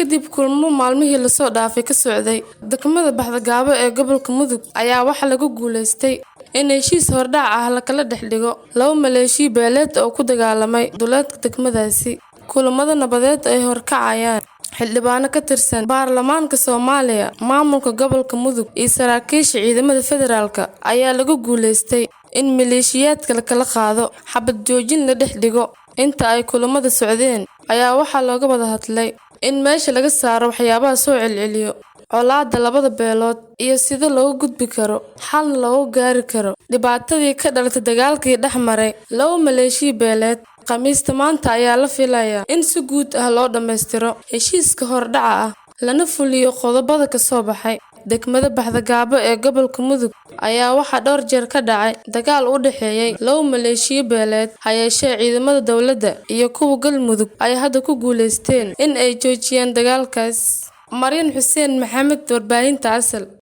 kadib kulmo maalmihii la soo dhaafay ka socday degmada Baxda-Gaabo ee gobolka Mudug ayaa waxa lagu guuleystay in heshiis hordhac ah la kala dhexdhigo laba maleeshiya beeleed oo ku dagaalamay duleedka degmadaasi. Kulamada nabadeed ay horkacayaan xildhibaano ka tirsan baarlamaanka Soomaaliya, maamulka gobolka Mudug iyo saraakiisha ciidamada federaalka ayaa lagu guuleystay in maleeshiyaadka la kala qaado xabad joojin la dhex dhigo. Inta ay kulamada socdeen ayaa waxaa looga wada hadlay in meesha laga saaro waxyaabaha soo celceliyo colaadda labada beelood iyo sida looga gudbi karo xalna looga gaari karo dhibaatadii ka dhalatay dagaalkii dhex maray laba maleeshiya beeleed. Khamiista maanta ayaa la filayaa in si guud ah loo dhammaystiro heshiiska hordhaca ah lana fuliyo qodobada ka soo baxay. Degmada Baxda-Gaabo ee gobolka Mudug ayaa waxaa dhowr jeer ka dhacay dagaal u dhexeeyay laba maleeshiya beeleed, ha yeeshee ciidamada dowladda iyo kuwa Galmudug ay hadda ku guuleysteen in ay joojiyaan dagaalkaas. Maryan Xuseen Maxamed, warbaahinta Asal.